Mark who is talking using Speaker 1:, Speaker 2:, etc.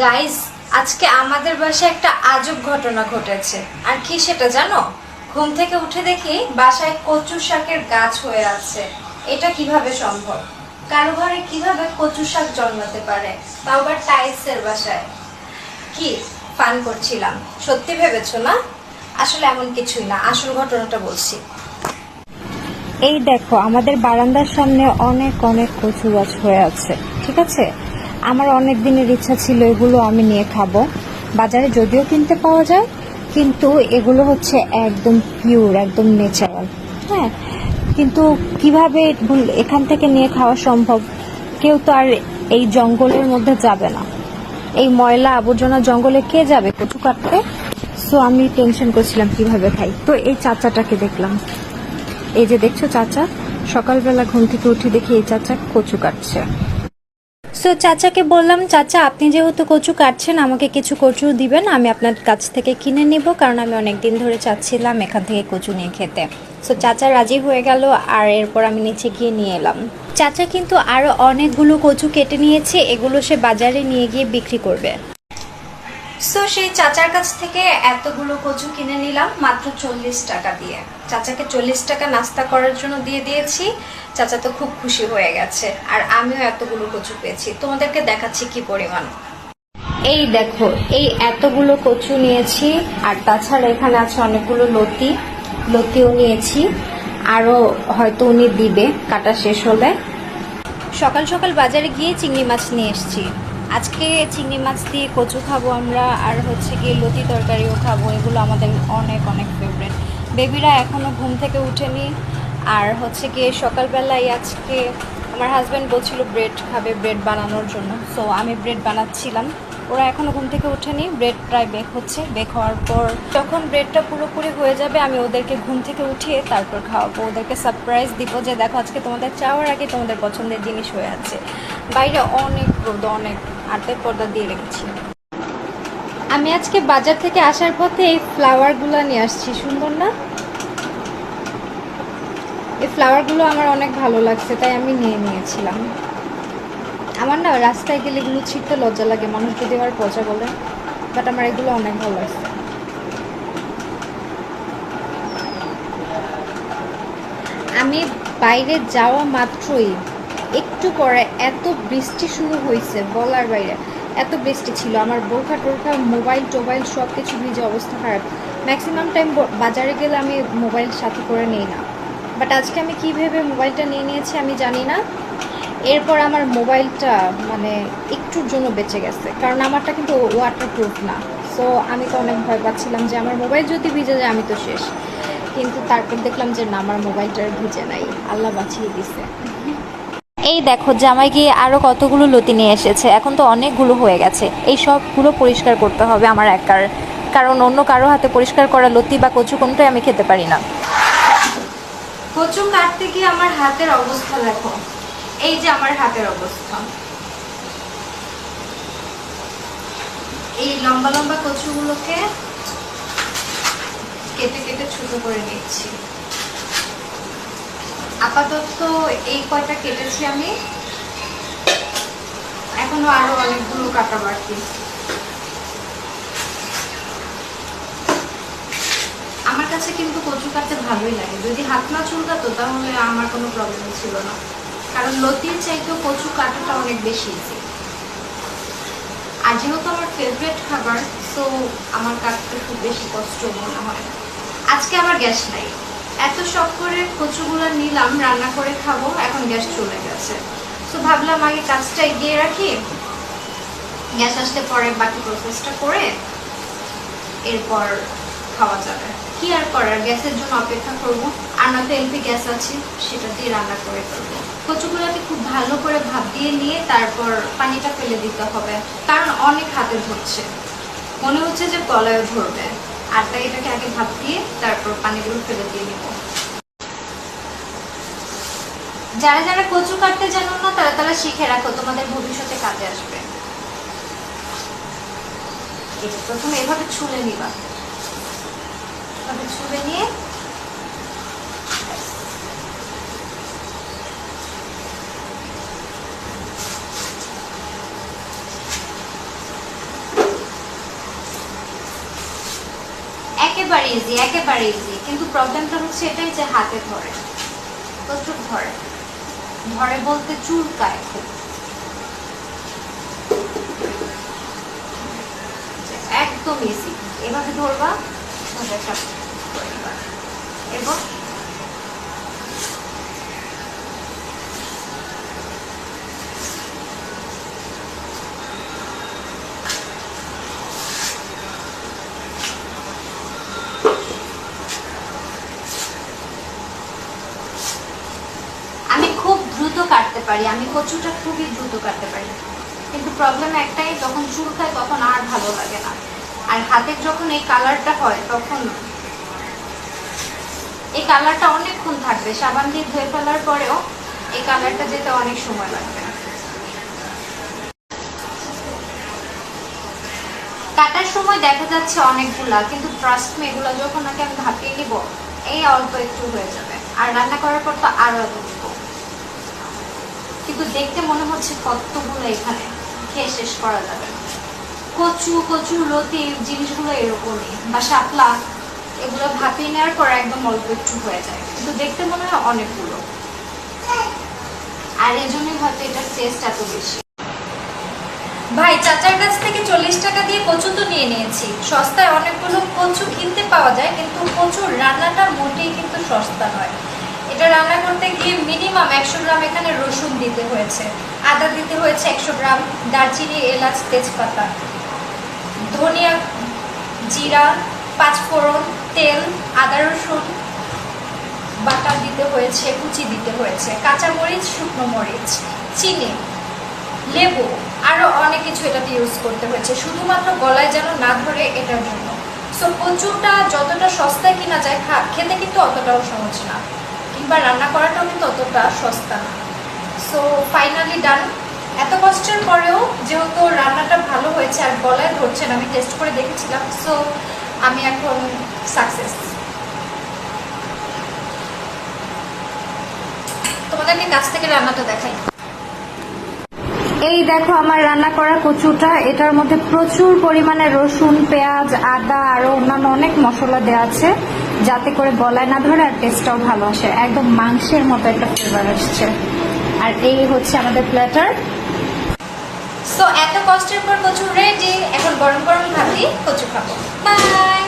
Speaker 1: Guys, আজকে আমাদের বাসায় একটা আজব ঘটনা ঘটেছে। আর কি সেটা জানো? ঘুম থেকে উঠে দেখি বাসায় কচু শাকের গাছ হয়ে আছে। এটা কিভাবে সম্ভব? কারো ঘরে কিভাবে কচু শাক জন্মাতে পারে, তাও আবার টাইলসের বাসায়? কি ফান করছিলাম? সত্যি ভেবেছো না? আসলে এমন কিছুই না, আসল ঘটনাটা বলছি।
Speaker 2: এই দেখো, আমাদের বারান্দার সামনে অনেক অনেক কচু গাছ হয়ে আছে। ঠিক আছে, আমার অনেক দিনের ইচ্ছা ছিল এগুলো আমি নিয়ে খাবো। বাজারে যদিও কিনতে পাওয়া যায়, কিন্তু এগুলো হচ্ছে একদম পিওর, একদম ন্যাচারাল। হ্যাঁ, কিন্তু কিভাবে এখান থেকে নিয়ে খাওয়া সম্ভব? কেউ তো আর এই জঙ্গলের মধ্যে যাবে না। এই ময়লা আবর্জনা জঙ্গলে কে যাবে কচু কাটতে? সো আমি টেনশন করছিলাম কিভাবে খাই। তো এই চাচাটাকে দেখলাম, এই যে দেখছো চাচা, সকালবেলা ঘুম থেকে উঠে দেখি এই চাচা কচু কাটছে। সো চাচাকে বললাম, চাচা আপনি যেহেতু কচু কাটছেন, আমাকে কিছু কচু দিবেন, আমি আপনার কাছ থেকে কিনে নিব, কারণ আমি অনেক দিন ধরে চাচ্ছিলাম এখান থেকে কচু নিয়ে খেতে। সো চাচা রাজি হয়ে গেল, আর এরপর আমি নিচে গিয়ে নিয়ে এলাম। চাচা কিন্তু আরো অনেকগুলো কচু কেটে নিয়েছে, এগুলো সে বাজারে নিয়ে গিয়ে বিক্রি করবে।
Speaker 1: সো সেই চাচার কাছ থেকে এতগুলো কচু কিনে নিলাম মাত্র 40 টাকা দিয়ে। চাচাকে 40 টাকা নাস্তা করার জন্য দিয়ে দিয়েছি। চাচা তো খুব খুশি হয়ে গেছে, আর আমিও এতগুলো কচু পেয়েছি। তোমাদেরকে দেখাচ্ছি কি পরিমাণ।
Speaker 2: এই দেখো, এই এতগুলো কচু নিয়েছি, আর তাছাড়া এখানে আছে অনেকগুলো লতিও নিয়েছি। আরো হয়তো উনি দিবে কাটা শেষ হলে। সকাল সকাল বাজারে গিয়ে চিংড়ি মাছ নিয়ে এসেছি। আজকে চিংড়ি মাছ দিয়ে কচু খাবো আমরা, আর হচ্ছে গিয়ে লতি তরকারিও খাবো। এগুলো আমাদের অনেক অনেক ফেভারিট। বেবিরা এখনো ঘুম থেকে উঠেনি। আর হচ্ছে গিয়ে সকালবেলায় আজকে আমার হাজব্যান্ড বলছিল ব্রেড খাবে, ব্রেড বানানোর জন্য। সো আমি ব্রেড বানাচ্ছিলাম। ওরা এখনো ঘুম থেকে উঠেনি। ব্রেড প্রায় বেক হচ্ছে। বেক হওয়ার পর যখন ব্রেডটা পুরোপুরি হয়ে যাবে, আমি ওদেরকে ঘুম থেকে উঠিয়ে তারপর খাওয়াবো। ওদেরকে সারপ্রাইজ দিব যে দেখো আজকে তোমাদের চাওয়ার আগে তোমাদের পছন্দের জিনিস হয়ে আছে। বাইরে অনেক রোদ, অনেক, আটে পর্দা দিয়ে রেখেছি। আমি আজকে বাজার থেকে আসার পথে এই ফ্লাওয়ারগুলো নিয়ে আসছি। সুন্দর না? এই ফ্লাওয়ারগুলো আমার অনেক ভালো লাগছে, তাই আমি নিয়ে নিয়েছিলাম। আমার না রাস্তায় গেলে এগুলো ছিঁড়তে লজ্জা লাগে, মানুষ যদি আবার পচা বলে, বাট আমার এগুলো অনেক ভালো লাগছে। আমি বাইরে যাওয়া মাত্রই একটু পরে এত বৃষ্টি শুরু হয়েছে, বলার বাইরে। এত বৃষ্টি ছিল, আমার বোরখা টোরখা, মোবাইল টোবাইল সব কিছু ভিজে অবস্থা খারাপ। ম্যাক্সিমাম টাইম বাজারে গেলে আমি মোবাইল সাথে করে নিই না, বাট আজকে আমি কী ভেবে মোবাইলটা নিয়ে নিয়েছি আমি জানি না। এরপর আমার মোবাইলটা মানে একটুর জন্য বেঁচে গেছে, কারণ আমারটা কিন্তু ওয়াটারপ্রুফ না। সো আমি তো অনেক ভয় পাচ্ছিলাম যে আমার মোবাইল যদি ভিজে যায় আমি তো শেষ। কিন্তু তারপর দেখলাম যে না, আমার মোবাইলটার ভিজে নাই, আল্লাহ বাঁচিয়ে দিছে। এই দেখো, জামাই গিয়ে আরো কতগুলো লতি নিয়ে এসেছে। এখন তো অনেকগুলো হয়ে গেছে। এই সবগুলো পরিষ্কার করতে হবে আমার একার, কারণ অন্য কারো হাতে পরিষ্কার করা লতি বা কচু কোনটাই আমি খেতে পারি না।
Speaker 1: কচু কাটতে গিয়ে আমার হাতের অবস্থা দেখো। এই যে আমার হাতের অবস্থা। এই লম্বা লম্বা কচুগুলোকে কেটে কেটে ছোট করে নিচ্ছি। আপাতত এই কয়টা কেটেছি আমি, এখনো আরো অনেকগুলো কাটা বাকি। আমার কাছে কিন্তু কচু কাটতে ভালোই লাগে। যদি হাত না চুলকাতো তাহলে আমার কোনো প্রবলেম ছিল না, কারণ লতির চাইতেও কচু কাটাটা অনেক বেশি ইজি। আর যেহেতু আমার ফেভারিট খাবার, সো আমার কাটতে খুব বেশি কষ্ট মনে হয়। আজকে আমার গ্যাস নাই, এত শখ করে কচুগুলো নিলাম রান্না করে খাবো, এখন গ্যাস চলে গেছে। তো ভাবলাম আগে কাজটা এগিয়ে রাখি, গ্যাস আসলে পরে বাকি প্রসেসটা করে এরপর খাওয়া যাবে। কি আর করার, গ্যাসের জন্য অপেক্ষা করব। আর নয়তো এলপি গ্যাস আছে, সেটা দিয়ে রান্না করে ফেলবো। কচুগুলোকে খুব ভালো করে ভাপ দিয়ে নিয়ে তারপর পানিটা ফেলে দিতে হবে, কারণ অনেক হাতে ধরছে, মনে হচ্ছে যে গলায় ধরবে। আর তাই এটাকে আগে ভাপ দিয়ে তারপর পানিগুলো ফেলে দিয়ে নিব। যারা যারা কচু কাটতে জানো না, তারা তারা শিখে রাখো, তোমাদের ভবিষ্যতে কাজে আসবে। প্রথমে এভাবে ছুলে নিবা, ছুলে নিয়ে একেবারে ইজি, একেবারে ইজি, কিন্তু প্রবলেমটা হচ্ছে এটাই যে হাতে ধরে, প্রচুর ধরে, ধরে বলতে চুলকায় খুব। একদম ইজি, এভাবে ধরবা এবং আমি খুব দ্রুত কাটতে পারি, আমি কচুটা খুবই দ্রুত কাটতে পারি, কিন্তু প্রবলেম একটাই, যখন চুলকায় তখন আর ভালো লাগে না। আর হাতের যখন এই কালারটা হয় তখন এই কালারটা অনেকক্ষণ থাকবে, সাবান দিয়ে ধুয়ে ফেলার পরেও এই কালারটা যেতে অনেক সময় লাগবে। কাটার সময় দেখা যাচ্ছে অনেকগুলা, কিন্তু ট্রাস্ট মি এগুলো যখন নাকি আমি ভাপিয়ে নিব এই অল্প একটু হয়ে যাবে, আর রান্না করার পর তো আরো দিব, কিন্তু দেখতে মনে হচ্ছে কতগুলো এখানে, খেয়ে শেষ করা যাবে না। কচু, কচু লতি জিনিসগুলো এরকমই, বা শাপলা, এগুলো ভাপিয়ে নেওয়ার পর একদম অল্প একটু হয়ে যায়, কিন্তু দেখতে মনে হয় অনেকগুলো, আর এই জন্যই হয়তো এটার টেস্ট এত বেশি। ভাই চাচার কাছ থেকে 40 টাকা দিয়ে কচু তো নিয়ে নিয়েছি, সস্তায় অনেকগুলো কচু কিনতে পাওয়া যায়, কিন্তু কচুর রান্নাটা মোটেই কিন্তু সস্তা নয়। এটা রান্না করতে গিয়ে মিনিমাম 100 গ্রাম এখানে রসুন দিতে হয়েছে, আদা দিতে হয়েছে 100 গ্রাম, দারচিনি, এলাচ, তেজপাতা, ধনিয়া, জিরা, পাঁচফোড়ন, তেল, আদা রসুন বাটা দিতে হয়েছে, কুচি দিতে হয়েছে, কাঁচামরিচ, শুকনো মরিচ, চিনি, লেবু, আরো অনেক কিছু এটাতে ইউজ করতে হয়েছে, শুধুমাত্র গলায় যেন না ধরে এটার জন্য। সো কচুটা যতটা সস্তায় কিনা যায়, খেতে কিন্তু অতটাও সহজ না, কিংবা রান্না করাটাও কিন্তু অতটা সস্তা না। সো ফাইনালি ডান। এত কষ্টের পরেও যেহেতু রান্নাটা ভালো হয়েছে আর গলায় ধরছে না, আমি টেস্ট করে দেখেছিলাম, সো আমি এখন সাকসেস। তোমাদেরকে কাছ থেকে রান্নাটা দেখাই। এই দেখো আমার রান্না করা কচুটা, এটার মধ্যে প্রচুর পরিমাণে রসুন, পেঁয়াজ, আদা আরো অন্যান্য অনেক মশলা দেওয়া আছে, যাতে করে গলায় না ধরে আর টেস্টটাও ভালো আসে, একদম মাংসের মতো একটা ফ্লেভার আসছে। আর এই হচ্ছে আমাদের প্ল্যাটার। সো এত কষ্টের পর কচু রেডি, এখন গরম গরম ভাবি কচু খাবো। বাই।